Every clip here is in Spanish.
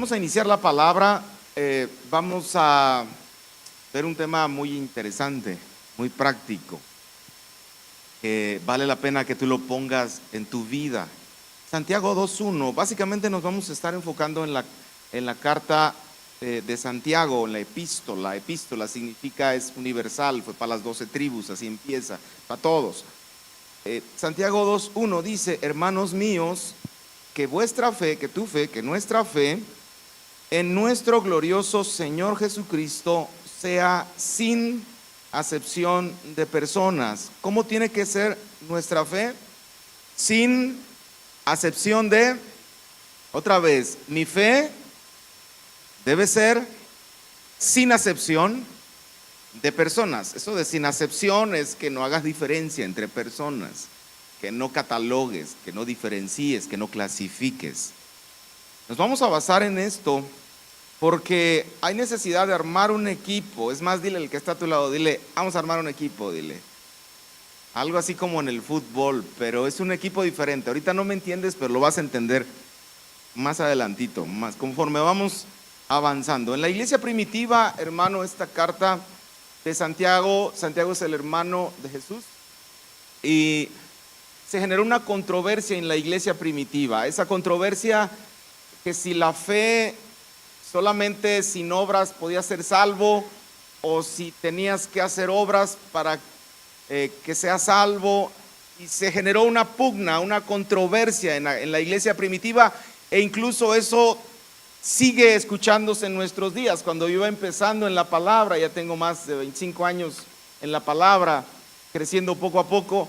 Vamos a iniciar la palabra. Vamos a ver un tema muy interesante, muy práctico, que vale la pena que tú lo pongas en tu vida. Santiago 2:1, básicamente nos vamos a estar enfocando en la carta de Santiago, en la epístola. Epístola significa es universal, fue para las 12 tribus, así empieza, para todos. Santiago 2:1 dice: hermanos míos, que vuestra fe, que tu fe, que nuestra fe en nuestro glorioso Señor Jesucristo sea sin acepción de personas. ¿Cómo tiene que ser nuestra fe? Sin acepción de, otra vez, mi fe debe ser sin acepción de personas. Eso de sin acepción es que no hagas diferencia entre personas, que no catalogues, que no diferencies, que no clasifiques. Nos vamos a basar en esto porque hay necesidad de armar un equipo. Es más, dile al que está a tu lado, dile, vamos a armar un equipo, dile. Algo así como en el fútbol, pero es un equipo diferente. Ahorita no me entiendes, pero lo vas a entender más adelantito, más conforme vamos avanzando. En la iglesia primitiva, hermano, esta carta de Santiago, Santiago es el hermano de Jesús, y se generó una controversia en la iglesia primitiva. Esa controversia que si la fe solamente sin obras podías ser salvo, o si tenías que hacer obras para que seas salvo, y se generó una pugna, una controversia en la iglesia primitiva, e incluso eso sigue escuchándose en nuestros días. Cuando yo iba empezando en la palabra, ya tengo más de 25 años en la palabra, creciendo poco a poco.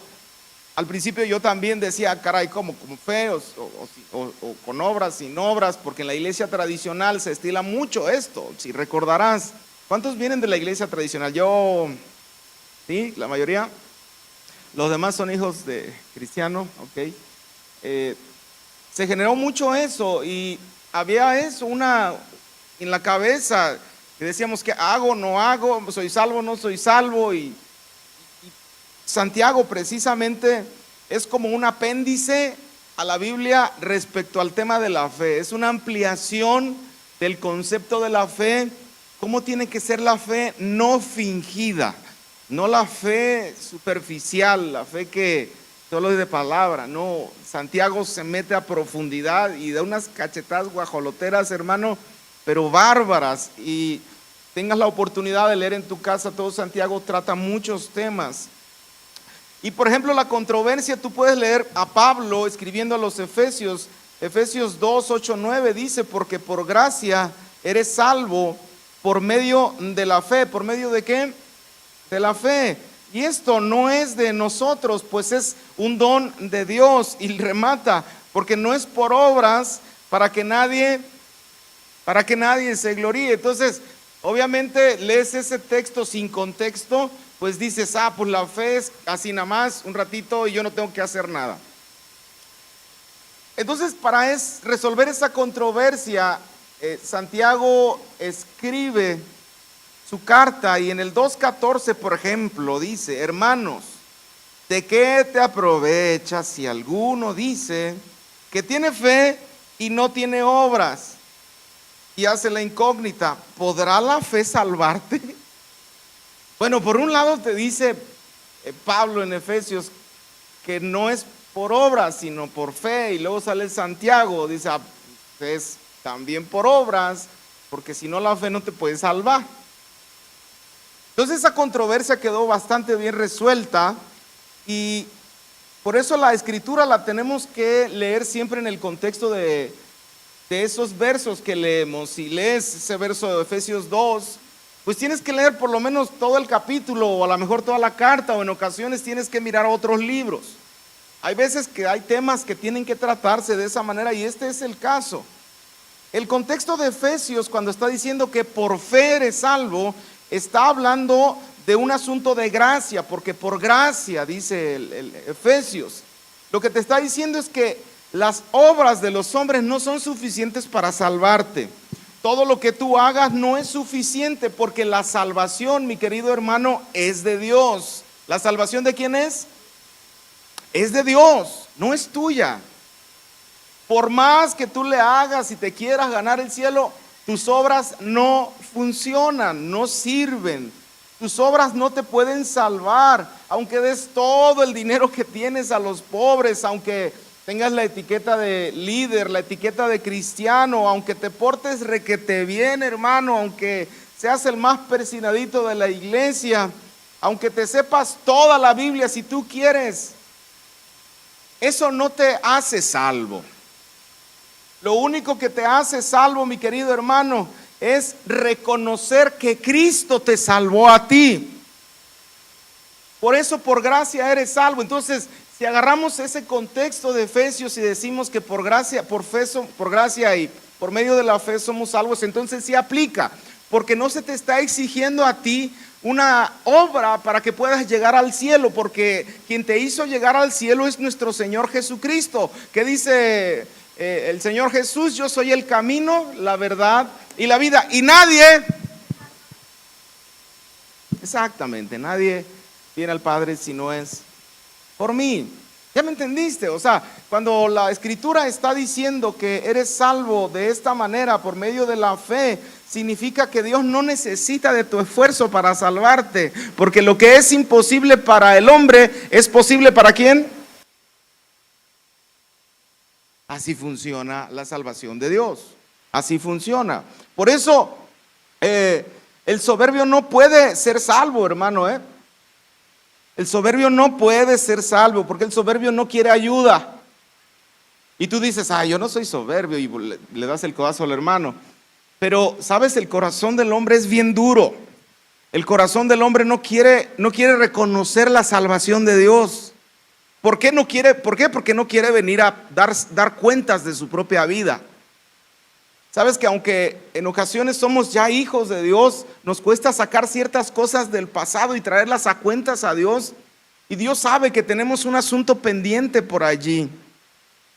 Al principio yo también decía, caray, ¿cómo? ¿Como fe o con obras, sin obras? Porque en la iglesia tradicional se estila mucho esto, si recordarás. ¿Cuántos vienen de la iglesia tradicional? Yo, sí, la mayoría. Los demás son hijos de cristiano, ok. Se generó mucho eso y había eso, en la cabeza, que decíamos que hago, no hago, soy salvo, no soy salvo, y Santiago precisamente es como un apéndice a la Biblia respecto al tema de la fe. Es una ampliación del concepto de la fe. ¿Cómo tiene que ser la fe no fingida? No la fe superficial, la fe que solo es de palabra. No, Santiago se mete a profundidad y da unas cachetadas guajoloteras, hermano, pero bárbaras. Y tengas la oportunidad de leer en tu casa todo Santiago, trata muchos temas. Y por ejemplo, la controversia, tú puedes leer a Pablo escribiendo a los Efesios, Efesios 2, 8, 9, dice: porque por gracia eres salvo por medio de la fe. ¿Por medio de qué? De la fe. Y esto no es de nosotros, pues es un don de Dios. Y remata, porque no es por obras para que nadie se gloríe. Entonces, obviamente lees ese texto sin contexto, pues dices, pues la fe es así nada más, un ratito y yo no tengo que hacer nada. Entonces, para resolver esa controversia, Santiago escribe su carta y en el 2:14, por ejemplo, dice: hermanos, ¿de qué te aprovechas si alguno dice que tiene fe y no tiene obras? Y hace la incógnita: ¿podrá la fe salvarte? Bueno, por un lado te dice Pablo en Efesios que no es por obras, sino por fe. Y luego sale Santiago, dice, es también por obras, porque si no la fe no te puede salvar. Entonces esa controversia quedó bastante bien resuelta, y por eso la escritura la tenemos que leer siempre en el contexto de esos versos que leemos. Si lees ese verso de Efesios 2, pues tienes que leer por lo menos todo el capítulo, o a lo mejor toda la carta, o en ocasiones tienes que mirar otros libros. Hay veces que hay temas que tienen que tratarse de esa manera, y este es el caso. El contexto de Efesios, cuando está diciendo que por fe eres salvo, está hablando de un asunto de gracia, porque por gracia, dice el Efesios, lo que te está diciendo es que las obras de los hombres no son suficientes para salvarte. Todo lo que tú hagas no es suficiente, porque la salvación, mi querido hermano, es de Dios. ¿La salvación de quién es? Es de Dios, no es tuya. Por más que tú le hagas y te quieras ganar el cielo, tus obras no funcionan, no sirven. Tus obras no te pueden salvar, aunque des todo el dinero que tienes a los pobres, aunque tengas la etiqueta de líder, la etiqueta de cristiano, aunque te portes requete bien, hermano, aunque seas el más persinadito de la iglesia, aunque te sepas toda la Biblia si tú quieres, eso no te hace salvo. Lo único que te hace salvo, mi querido hermano, es reconocer que Cristo te salvó a ti. Por eso, por gracia eres salvo. Entonces, si agarramos ese contexto de Efesios y decimos que por gracia y por medio de la fe somos salvos, entonces sí aplica, porque no se te está exigiendo a ti una obra para que puedas llegar al cielo, porque quien te hizo llegar al cielo es nuestro Señor Jesucristo. ¿Qué dice el Señor Jesús? Yo soy el camino, la verdad y la vida, y nadie viene al Padre si no es por mí. ¿Ya me entendiste? O sea, cuando la Escritura está diciendo que eres salvo de esta manera por medio de la fe, significa que Dios no necesita de tu esfuerzo para salvarte, porque lo que es imposible para el hombre es posible para ¿quién? Así funciona la salvación de Dios. Así funciona. Por eso el soberbio no puede ser salvo, hermano, El soberbio no puede ser salvo porque el soberbio no quiere ayuda. Y tú dices, yo no soy soberbio, y le das el codazo al hermano. Pero, ¿sabes? El corazón del hombre es bien duro. El corazón del hombre no quiere reconocer la salvación de Dios. ¿Por qué no quiere? ¿Por qué? Porque no quiere venir a dar cuentas de su propia vida. Sabes que aunque en ocasiones somos ya hijos de Dios, nos cuesta sacar ciertas cosas del pasado y traerlas a cuentas a Dios. Y Dios sabe que tenemos un asunto pendiente por allí.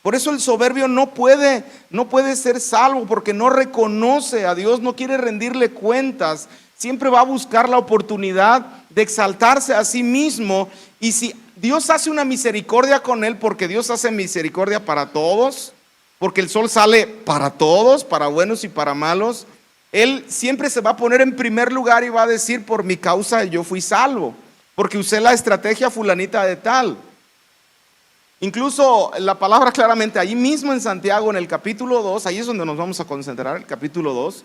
Por eso el soberbio no puede ser salvo, porque no reconoce a Dios, no quiere rendirle cuentas. Siempre va a buscar la oportunidad de exaltarse a sí mismo. Y si Dios hace una misericordia con él, porque Dios hace misericordia para todos, porque el sol sale para todos, para buenos y para malos, él siempre se va a poner en primer lugar y va a decir: por mi causa yo fui salvo, porque usé la estrategia fulanita de tal. Incluso la palabra claramente, allí mismo en Santiago, en el capítulo 2, ahí es donde nos vamos a concentrar, el capítulo 2,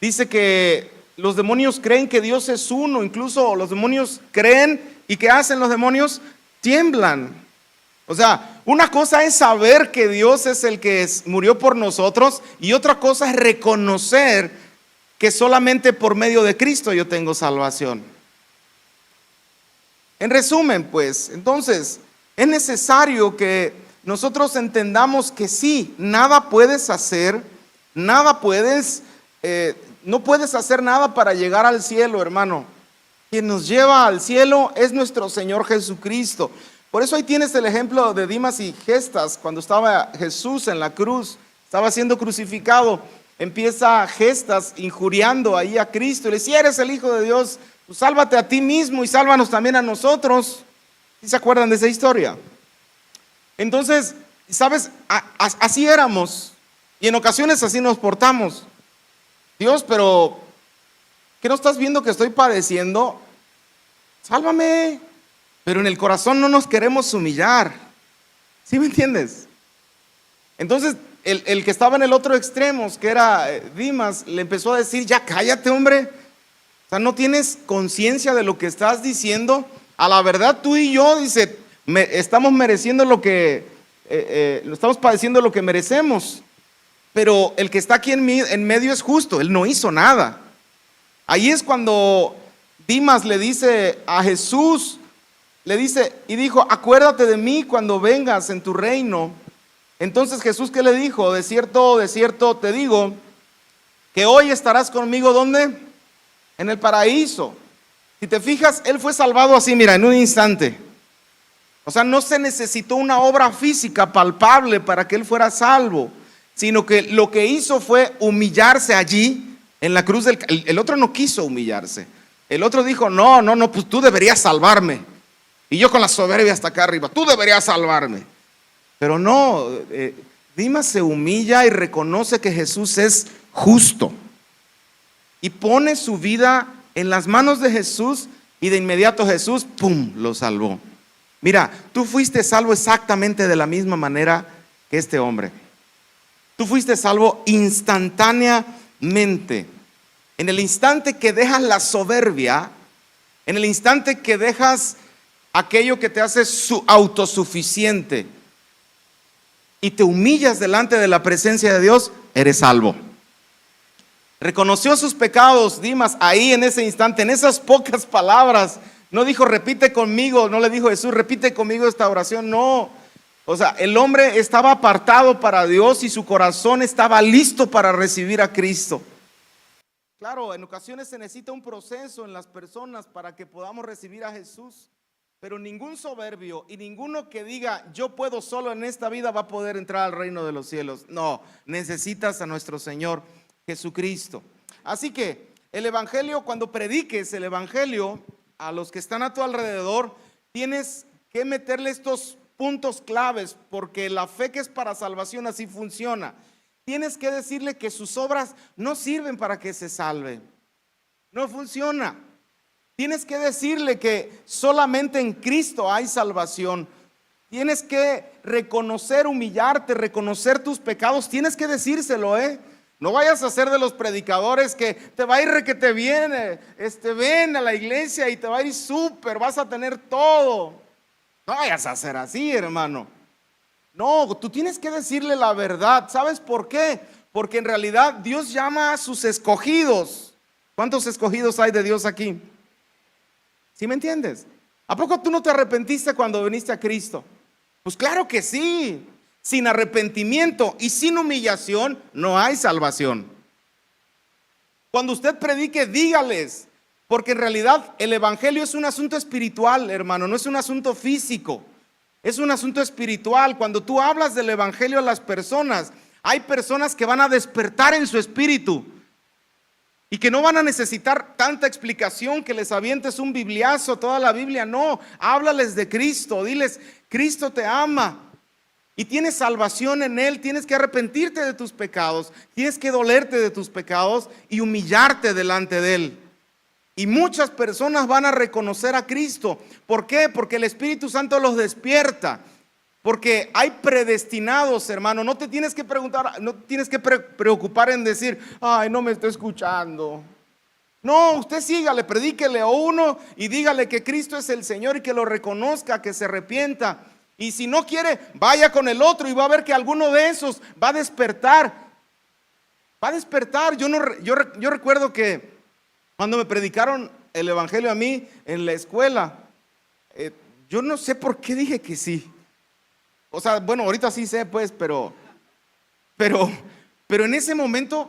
dice que los demonios creen que Dios es uno. Incluso los demonios creen, ¿y qué hacen los demonios? Tiemblan. O sea, una cosa es saber que Dios es el que murió por nosotros, y otra cosa es reconocer que solamente por medio de Cristo yo tengo salvación. En resumen, pues, entonces, es necesario que nosotros entendamos que sí, nada puedes hacer, no puedes hacer nada para llegar al cielo, hermano. Quien nos lleva al cielo es nuestro Señor Jesucristo. Por eso ahí tienes el ejemplo de Dimas y Gestas. Cuando estaba Jesús en la cruz, estaba siendo crucificado, empieza Gestas injuriando ahí a Cristo. Y le dice: si eres el Hijo de Dios, pues sálvate a ti mismo y sálvanos también a nosotros. ¿Sí se acuerdan de esa historia? Entonces, ¿sabes? Así éramos, y en ocasiones así nos portamos. Dios, pero ¿qué no estás viendo que estoy padeciendo? Sálvame. Pero en el corazón no nos queremos humillar. ¿Sí me entiendes? Entonces, el que estaba en el otro extremo, que era Dimas, le empezó a decir: ya cállate, hombre. O sea, no tienes conciencia de lo que estás diciendo. A la verdad, tú y yo, dice, estamos mereciendo estamos padeciendo lo que merecemos. Pero el que está aquí en medio es justo, él no hizo nada. Ahí es cuando Dimas le dice a Jesús, y dijo: acuérdate de mí cuando vengas en tu reino. Entonces Jesús, ¿qué le dijo? De cierto te digo, que hoy estarás conmigo, ¿dónde? En el paraíso. Si te fijas, él fue salvado así, mira, en un instante. O sea, no se necesitó una obra física palpable para que él fuera salvo, sino que lo que hizo fue humillarse allí en la cruz el otro no quiso humillarse. El otro dijo: no, pues tú deberías salvarme. Y yo con la soberbia hasta acá arriba, tú deberías salvarme. Pero no, Dimas se humilla y reconoce que Jesús es justo y pone su vida en las manos de Jesús y de inmediato Jesús, ¡pum!, lo salvó. Mira, tú fuiste salvo exactamente de la misma manera que este hombre. Tú fuiste salvo instantáneamente. En el instante que dejas la soberbia, en el instante que dejas aquello que te hace autosuficiente y te humillas delante de la presencia de Dios, eres salvo. Reconoció sus pecados, Dimas, ahí en ese instante, en esas pocas palabras. No dijo, repite conmigo, no le dijo Jesús, repite conmigo esta oración, no. O sea, el hombre estaba apartado para Dios y su corazón estaba listo para recibir a Cristo. Claro, en ocasiones se necesita un proceso en las personas para que podamos recibir a Jesús, pero ningún soberbio y ninguno que diga, yo puedo solo en esta vida, va a poder entrar al reino de los cielos. No, necesitas a nuestro Señor Jesucristo. Así que el evangelio, cuando prediques el evangelio a los que están a tu alrededor, tienes que meterle estos puntos claves, porque la fe que es para salvación así funciona. Tienes que decirle que sus obras no sirven para que se salve. No funciona. Tienes que decirle que solamente en Cristo hay salvación. Tienes que reconocer, humillarte, reconocer tus pecados. Tienes que decírselo, No vayas a ser de los predicadores que te va a ir requete bien, ven a la iglesia y te va a ir súper, vas a tener todo. No vayas a ser así, hermano. No, tú tienes que decirle la verdad. ¿Sabes por qué? Porque en realidad Dios llama a sus escogidos. ¿Cuántos escogidos hay de Dios aquí? ¿Sí me entiendes? ¿A poco tú no te arrepentiste cuando viniste a Cristo? Pues claro que sí. Sin arrepentimiento y sin humillación no hay salvación. Cuando usted predique, dígales, porque en realidad el evangelio es un asunto espiritual, hermano, no es un asunto físico, es un asunto espiritual. Cuando tú hablas del evangelio a las personas, hay personas que van a despertar en su espíritu y que no van a necesitar tanta explicación que les avientes un bibliazo, toda la Biblia. No, háblales de Cristo, diles, Cristo te ama y tienes salvación en Él. Tienes que arrepentirte de tus pecados, tienes que dolerte de tus pecados y humillarte delante de Él. Y muchas personas van a reconocer a Cristo. ¿Por qué? Porque el Espíritu Santo los despierta. Porque hay predestinados, hermano. No te tienes que preguntar, no tienes que preocupar en decir, ay, no me está escuchando. No, usted sígale, predíquele a uno y dígale que Cristo es el Señor y que lo reconozca, que se arrepienta. Y si no quiere, vaya con el otro y va a ver que alguno de esos va a despertar. Va a despertar. Yo recuerdo que cuando me predicaron el evangelio a mí en la escuela, yo no sé por qué dije que sí. O sea, bueno, ahorita sí sé, pues, pero en ese momento,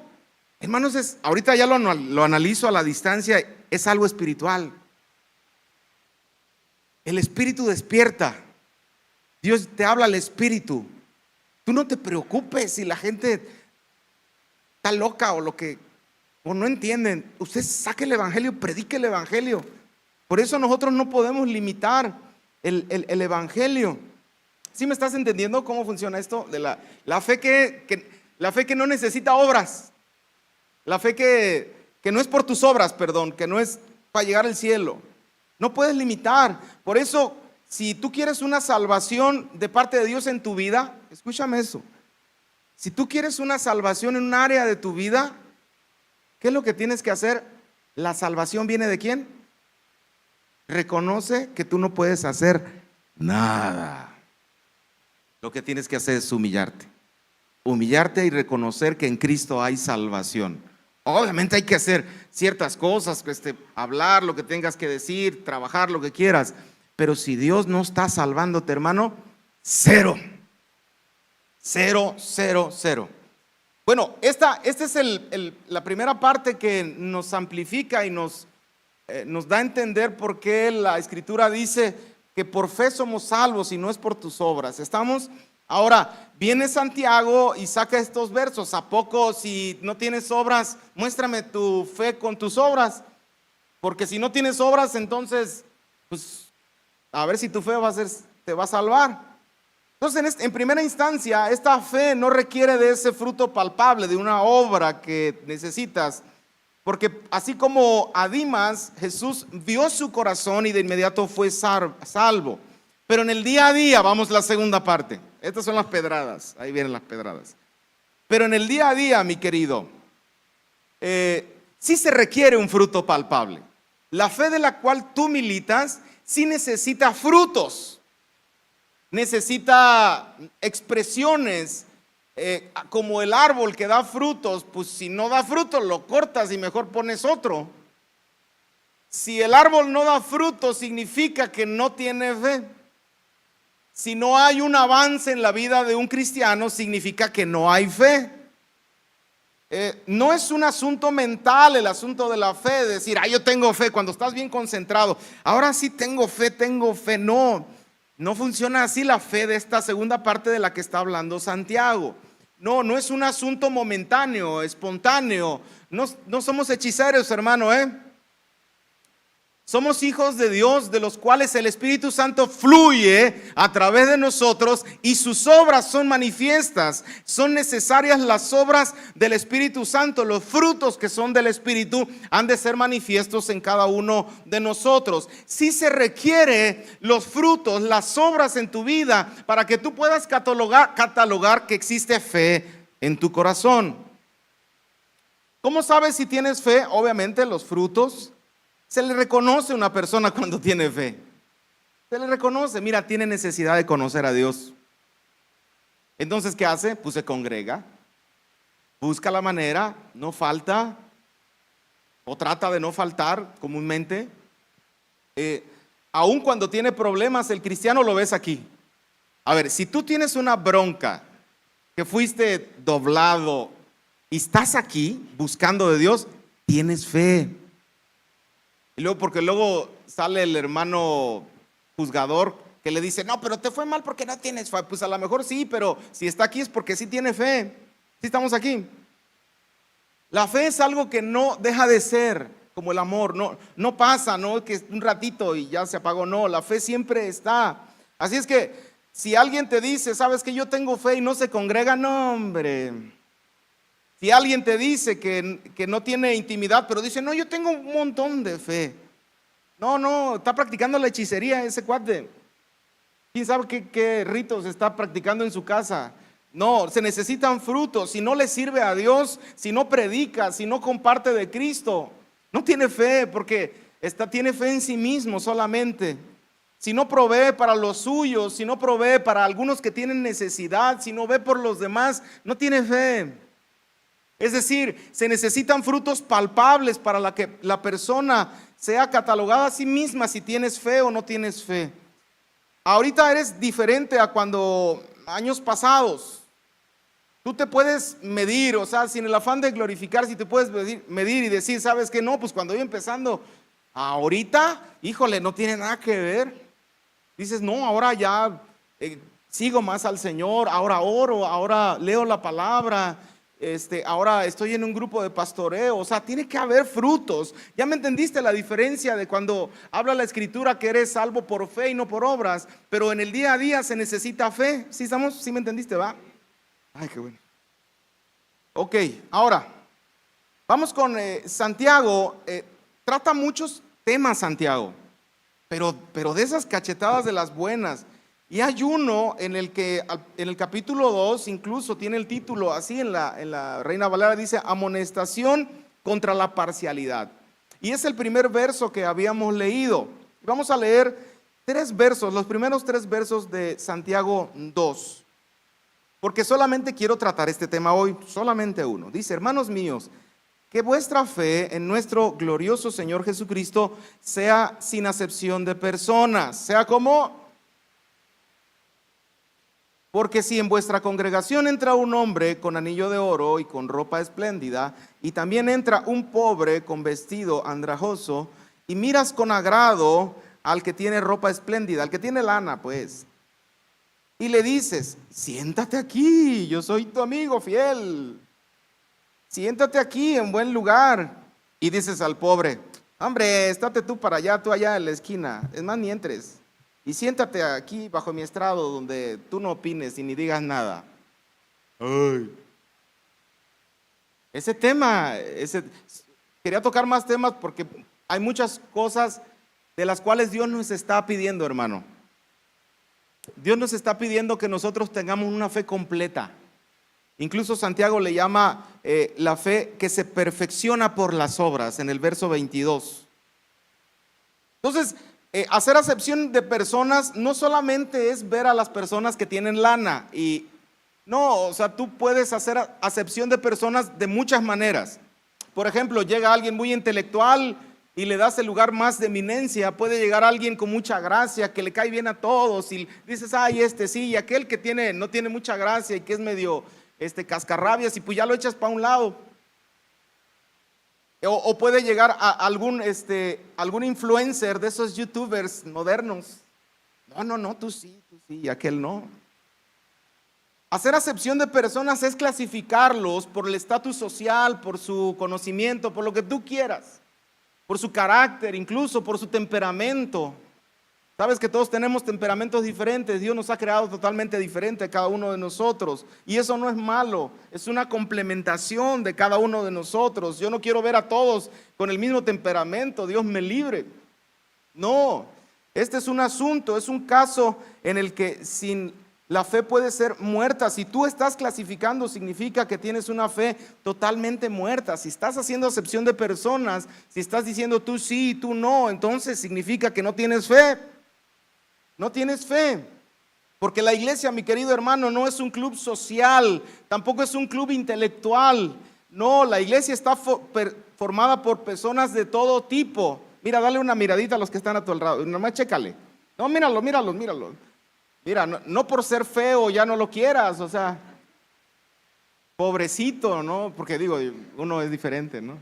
hermanos, ahorita ya lo analizo a la distancia, es algo espiritual. El espíritu despierta. Dios te habla al espíritu. Tú no te preocupes si la gente está loca o no entienden. Usted saque el evangelio, predique el evangelio. Por eso nosotros no podemos limitar el evangelio. ¿Sí me estás entendiendo cómo funciona esto? De la fe que no necesita obras. La fe que no es por tus obras, perdón, que no es para llegar al cielo. No puedes limitar. Por eso, si tú quieres una salvación de parte de Dios en tu vida, escúchame eso. Si tú quieres una salvación en un área de tu vida, ¿qué es lo que tienes que hacer? La salvación viene ¿de quién? Reconoce que tú no puedes hacer nada. Lo que tienes que hacer es humillarte. Humillarte y reconocer que en Cristo hay salvación. Obviamente hay que hacer ciertas cosas, hablar lo que tengas que decir, trabajar lo que quieras. Pero si Dios no está salvándote, hermano, cero. Cero, cero, cero. Bueno, esta es la primera parte que nos amplifica y nos da a entender por qué la Escritura dice que por fe somos salvos y no es por tus obras. ¿Estamos? Ahora, viene Santiago y saca estos versos. ¿A poco si no tienes obras, muéstrame tu fe con tus obras? Porque si no tienes obras, entonces, pues, a ver si tu fe te va a salvar. Entonces, en primera instancia, esta fe no requiere de ese fruto palpable, de una obra que necesitas, porque así como a Dimas, Jesús vio su corazón y de inmediato fue salvo. Pero en el día a día, vamos a la segunda parte. Estas son las pedradas, ahí vienen las pedradas. Pero en el día a día, mi querido, sí se requiere un fruto palpable. La fe de la cual tú militas sí necesita frutos, necesita expresiones, como el árbol que da frutos. Pues si no da frutos lo cortas y mejor pones otro. Si el árbol no da frutos significa que no tiene fe. Si no hay un avance en la vida de un cristiano significa que no hay fe. No es un asunto mental el asunto de la fe, decir, yo tengo fe, cuando estás bien concentrado, ahora sí tengo fe. No funciona así la fe de esta segunda parte de la que está hablando Santiago. No es un asunto momentáneo, espontáneo. No somos hechiceros, hermano, Somos hijos de Dios, de los cuales el Espíritu Santo fluye a través de nosotros y sus obras son manifiestas. Son necesarias las obras del Espíritu Santo. Los frutos que son del Espíritu han de ser manifiestos en cada uno de nosotros. Sí se requiere los frutos, las obras en tu vida para que tú puedas catalogar que existe fe en tu corazón. ¿Cómo sabes si tienes fe? Obviamente los frutos. Se le reconoce a una persona cuando tiene fe. Se le reconoce, mira, tiene necesidad de conocer a Dios. Entonces, ¿qué hace? Pues se congrega, busca la manera, no falta, o trata de no faltar comúnmente. Aun cuando tiene problemas, el cristiano lo ves aquí. A ver, si tú tienes una bronca, que fuiste doblado y estás aquí buscando de Dios, tienes fe. Y luego, porque luego sale el hermano juzgador que le dice, no, pero te fue mal porque no tienes fe. Pues a lo mejor sí, pero si está aquí es porque sí tiene fe. Sí estamos aquí. La fe es algo que no deja de ser, como el amor. No pasa, no que un ratito y ya se apagó. No, la fe siempre está. Así es que si alguien te dice, sabes que yo tengo fe y no se congrega, no, hombre. Si alguien te dice que no tiene intimidad, pero dice, no, yo tengo un montón de fe. No, está practicando la hechicería ese cuate. ¿Quién sabe qué ritos está practicando en su casa? No, se necesitan frutos. Si no le sirve a Dios, si no predica, si no comparte de Cristo, no tiene fe porque tiene fe en sí mismo solamente. Si no provee para los suyos, si no provee para algunos que tienen necesidad, si no ve por los demás, no tiene fe. Es decir, se necesitan frutos palpables para que la persona sea catalogada a sí misma si tienes fe o no tienes fe. Ahorita eres diferente a cuando años pasados. Tú te puedes medir, o sea, sin el afán de glorificar, si te puedes medir y decir, ¿sabes qué? No, pues cuando iba empezando, ahorita, híjole, no tiene nada que ver. Dices, no, ahora ya sigo más al Señor, ahora oro, ahora leo la palabra. Ahora estoy en un grupo de pastoreo. O sea, tiene que haber frutos. Ya me entendiste la diferencia de cuando habla la escritura que eres salvo por fe y no por obras, pero en el día a día se necesita fe. ¿Sí estamos? ¿Sí me entendiste? ¿Va? Ay, qué bueno. Ok, ahora vamos con Santiago. Trata muchos temas Santiago, pero de esas cachetadas de las buenas. Y hay uno en el que en el capítulo 2 incluso tiene el título así en la Reina Valera, dice amonestación contra la parcialidad. Y es el primer verso que habíamos leído. Vamos a leer 3 versos, los primeros 3 versos de Santiago 2. Porque solamente quiero tratar este tema hoy, solamente uno. Dice, hermanos míos, que vuestra fe en nuestro glorioso Señor Jesucristo sea sin acepción de personas, sea como... Porque si en vuestra congregación entra un hombre con anillo de oro y con ropa espléndida, y también entra un pobre con vestido andrajoso, y miras con agrado al que tiene ropa espléndida, al que tiene lana, pues, y le dices, siéntate aquí, yo soy tu amigo fiel, siéntate aquí en buen lugar, y dices al pobre, hombre, estate tú para allá, tú allá en la esquina, es más, ni entres. y siéntate aquí bajo mi estrado donde tú no opines y ni digas nada. Ay. Ese tema, quería tocar más temas porque hay muchas cosas de las cuales Dios nos está pidiendo, hermano. Dios nos está pidiendo que nosotros tengamos una fe completa. Incluso Santiago le llama la fe que se perfecciona por las obras, en el verso 22. Entonces, hacer acepción de personas no solamente es ver a las personas que tienen lana. No, o sea, tú puedes hacer acepción de personas de muchas maneras. Por ejemplo, llega alguien muy intelectual y le das el lugar más de eminencia. Puede llegar alguien con mucha gracia, que le cae bien a todos y dices, ay, este sí, y aquel que no tiene mucha gracia y que es medio cascarrabias, y pues ya lo echas para un lado. O puede llegar a algún influencer de esos youtubers modernos. No, tú sí, y aquel no. Hacer acepción de personas es clasificarlos por el estatus social, por su conocimiento, por lo que tú quieras, por su carácter, incluso por su temperamento. Sabes que todos tenemos temperamentos diferentes. Dios nos ha creado totalmente diferente a cada uno de nosotros. Y eso no es malo, es una complementación de cada uno de nosotros. Yo no quiero ver a todos con el mismo temperamento, Dios me libre. No, este es un asunto, es un caso en el que la fe puede ser muerta. Si tú estás clasificando, significa que tienes una fe totalmente muerta. Si estás haciendo acepción de personas, si estás diciendo tú sí y tú no, entonces significa que no tienes fe. No tienes fe, porque la iglesia, mi querido hermano, no es un club social, tampoco es un club intelectual. No, la iglesia está formada por personas de todo tipo. Mira, dale una miradita a los que están a tu lado, nomás chécale. No, míralo. Mira, no por ser feo ya no lo quieras, o sea, pobrecito, ¿no? Porque digo, uno es diferente, ¿no?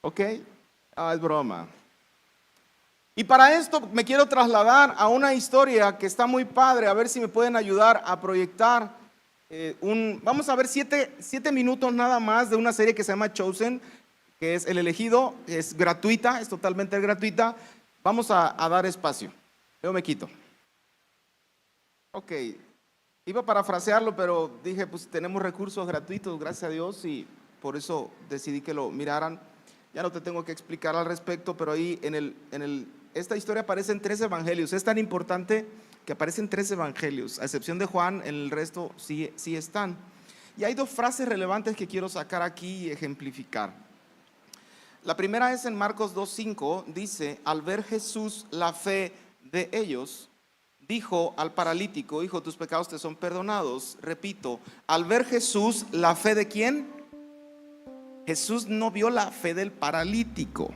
¿Ok? Es broma. Y para esto me quiero trasladar a una historia que está muy padre, a ver si me pueden ayudar a proyectar. Vamos a ver 7 minutos nada más de una serie que se llama Chosen, que es El Elegido, es gratuita, es totalmente gratuita. Vamos a dar espacio. Yo me quito. Ok, iba a parafrasearlo, pero dije, pues tenemos recursos gratuitos, gracias a Dios, y por eso decidí que lo miraran. Ya no te tengo que explicar al respecto, pero ahí esta historia aparece en 3 evangelios. Es tan importante que aparecen 3 evangelios, a excepción de Juan, en el resto sí están. Y hay 2 frases relevantes que quiero sacar aquí y ejemplificar. La primera es en Marcos 2:5, dice, al ver Jesús la fe de ellos, dijo al paralítico, hijo, tus pecados te son perdonados. Repito, al ver Jesús la fe de ¿quién? Jesús no vio la fe del paralítico.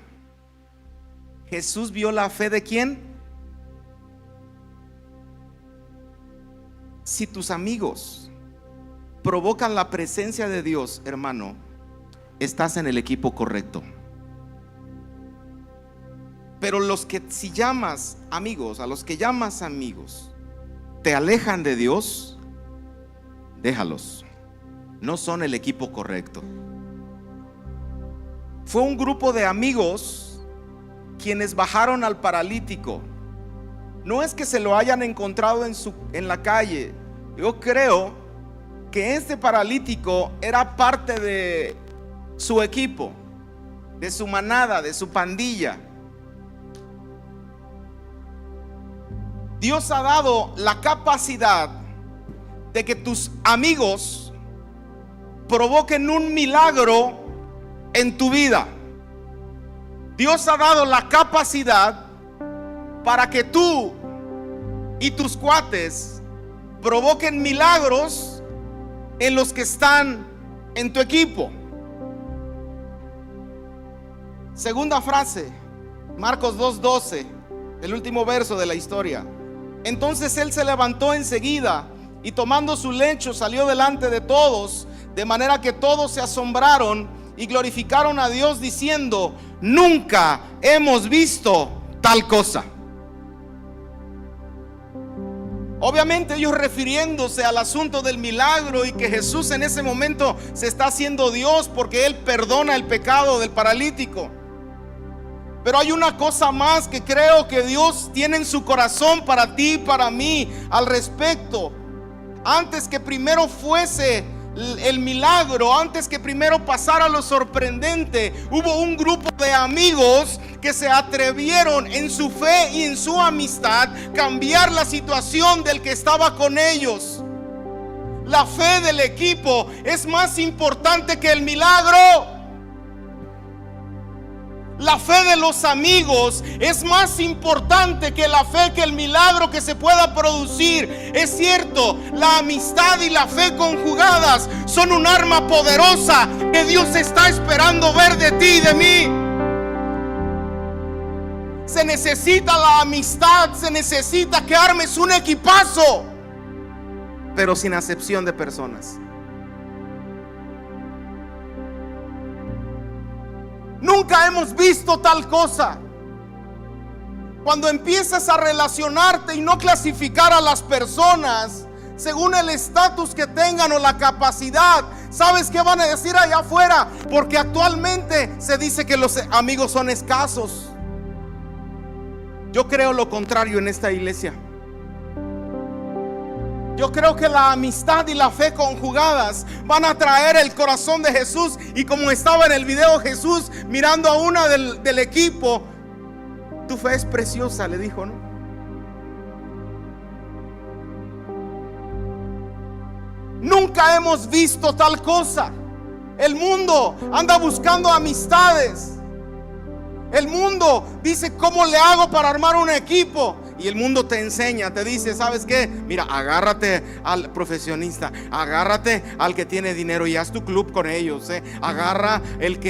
Jesús vio la fe de ¿quién? Si tus amigos provocan la presencia de Dios, hermano, estás en el equipo correcto. Pero si llamas amigos, a los que llamas amigos, te alejan de Dios, déjalos. No son el equipo correcto. Fue un grupo de amigos quienes bajaron al paralítico. No es que se lo hayan encontrado en la calle. Yo creo que este paralítico era parte de su equipo, de su manada, de su pandilla. Dios ha dado la capacidad de que tus amigos provoquen un milagro en tu vida. Dios ha dado la capacidad para que tú y tus cuates provoquen milagros en los que están en tu equipo. Segunda frase, Marcos 2:12, el último verso de la historia. Entonces él se levantó enseguida y tomando su lecho salió delante de todos, de manera que todos se asombraron y glorificaron a Dios diciendo, nunca hemos visto tal cosa. Obviamente ellos refiriéndose al asunto del milagro y que Jesús en ese momento se está haciendo Dios porque Él perdona el pecado del paralítico. Pero hay una cosa más que creo que Dios tiene en su corazón para ti y para mí al respecto. Antes que primero fuese el milagro, antes que primero pasara lo sorprendente, hubo un grupo de amigos que se atrevieron en su fe y en su amistad cambiar la situación del que estaba con ellos. La fe del equipo es más importante que el milagro. La fe de los amigos es más importante que la fe, que el milagro que se pueda producir. Es cierto, la amistad y la fe conjugadas son un arma poderosa que Dios está esperando ver de ti y de mí. Se necesita la amistad, se necesita que armes un equipazo, pero sin acepción de personas. Nunca hemos visto tal cosa. Cuando empiezas a relacionarte y no clasificar a las personas según el estatus que tengan o la capacidad, ¿sabes qué van a decir allá afuera? Porque actualmente se dice que los amigos son escasos. Yo creo lo contrario en esta iglesia. Yo creo que la amistad y la fe conjugadas van a traer el corazón de Jesús. Y como estaba en el video Jesús mirando a una del equipo, tu fe es preciosa, le dijo, ¿no? Nunca hemos visto tal cosa. El mundo anda buscando amistades. El mundo dice, ¿cómo le hago para armar un equipo? Y el mundo te enseña, te dice, ¿sabes qué? Mira, agárrate al profesionista, agárrate al que tiene dinero y haz tu club con ellos, Agarra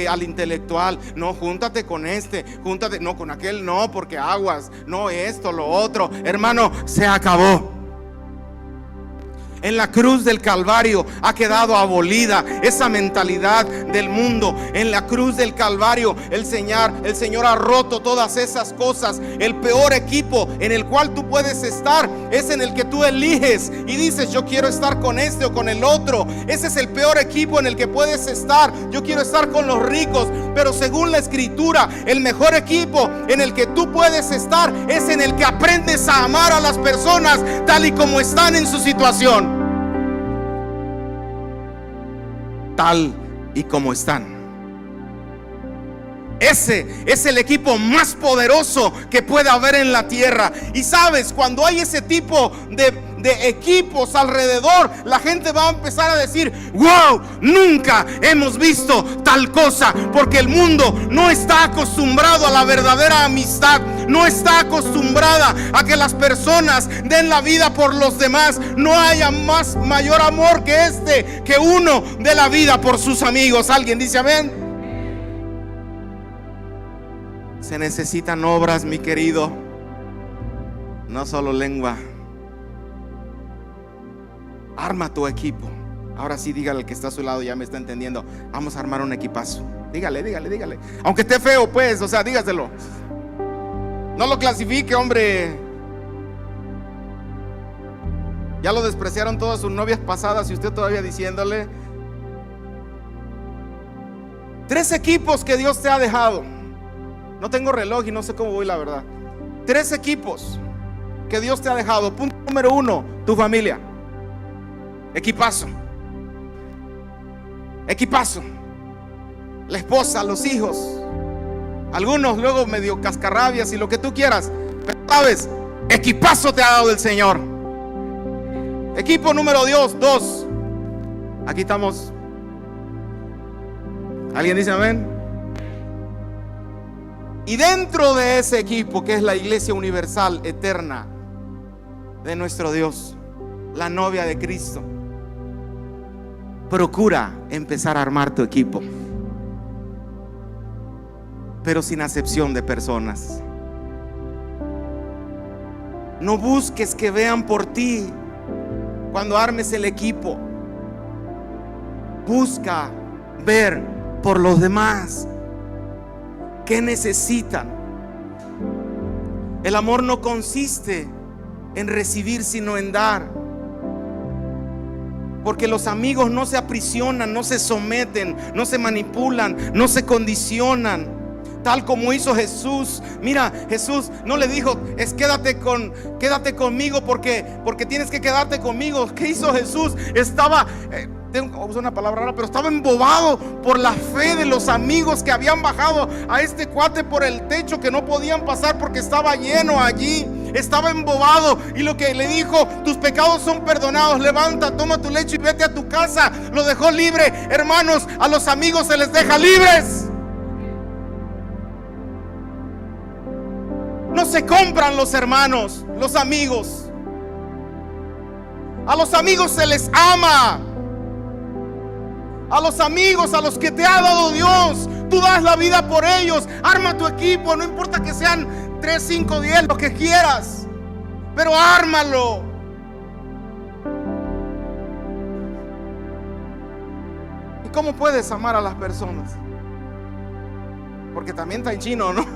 al intelectual, no, júntate con este, júntate, no, con aquel no, porque aguas, no, esto, lo otro. Hermano, se acabó. En la cruz del Calvario ha quedado abolida esa mentalidad del mundo. En la cruz del Calvario el Señor ha roto todas esas cosas. El peor equipo en el cual tú puedes estar es en el que tú eliges y dices, yo quiero estar con este o con el otro. Ese es el peor equipo en el que puedes estar. Yo quiero estar con los ricos. Pero según la Escritura, el mejor equipo en el que tú puedes estar es en el que aprendes a amar a las personas tal y como están en su situación. Tal y como están. Ese es el equipo más poderoso que puede haber en la tierra. Y sabes, cuando hay ese tipo de equipos alrededor, la gente va a empezar a decir, wow, nunca hemos visto tal cosa. Porque el mundo no está acostumbrado a la verdadera amistad. No está acostumbrada a que las personas den la vida por los demás. No haya mayor amor que uno dé la vida por sus amigos. ¿Alguien dice amén? Se necesitan obras, mi querido, no solo lengua. Arma tu equipo. Ahora sí, dígale al que está a su lado, ya me está entendiendo. Vamos a armar un equipazo. Dígale. Aunque esté feo, pues, o sea, dígaselo. No lo clasifique, hombre. Ya lo despreciaron todas sus novias pasadas y usted todavía diciéndole. 3 equipos que Dios te ha dejado. No tengo reloj y no sé cómo voy, la verdad. 3 equipos que Dios te ha dejado. Punto número 1, tu familia. Equipazo. La esposa, los hijos. Algunos luego medio cascarrabias y lo que tú quieras. Pero sabes, equipazo te ha dado el Señor. Equipo número 2. Aquí estamos. ¿Alguien dice amén? Y dentro de ese equipo, que es la iglesia universal eterna de nuestro Dios, la novia de Cristo, procura empezar a armar tu equipo, pero sin acepción de personas. No busques que vean por ti cuando armes el equipo. Busca ver por los demás. ¿Qué necesitan? El amor no consiste en recibir, sino en dar. Porque los amigos no se aprisionan, no se someten, no se manipulan, no se condicionan. tal como hizo Jesús. Mira, Jesús no le dijo, quédate conmigo porque tienes que quedarte conmigo. ¿Qué hizo Jesús? Estaba, tengo que usar una palabra rara, pero estaba embobado por la fe de los amigos que habían bajado a este cuate por el techo, que no podían pasar porque estaba lleno allí. Estaba embobado, y lo que le dijo: tus pecados son perdonados, levanta, toma tu lecho y vete a tu casa. Lo dejó libre. Hermanos, a los amigos se les deja libres. No se compran los hermanos, los amigos. A los amigos se les ama. A los amigos, a los que te ha dado Dios, tú das la vida por ellos. Arma tu equipo, no importa que sean 3, 5, 10, lo que quieras, pero ármalo. ¿Y cómo puedes amar a las personas? Porque también está en chino, ¿no?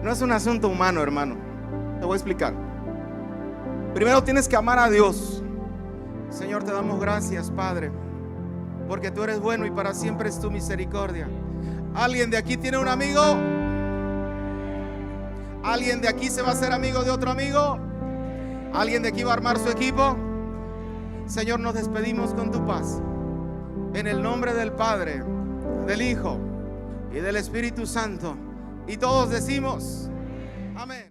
No es un asunto humano, hermano. Te voy a explicar. Primero tienes que amar a Dios. Señor, te damos gracias, Padre, porque tú eres bueno y para siempre es tu misericordia. ¿Alguien de aquí tiene un amigo? ¿Alguien de aquí se va a hacer amigo de otro amigo? ¿Alguien de aquí va a armar su equipo? Señor, nos despedimos con tu paz. En el nombre del Padre, del Hijo y del Espíritu Santo. Y todos decimos: amén.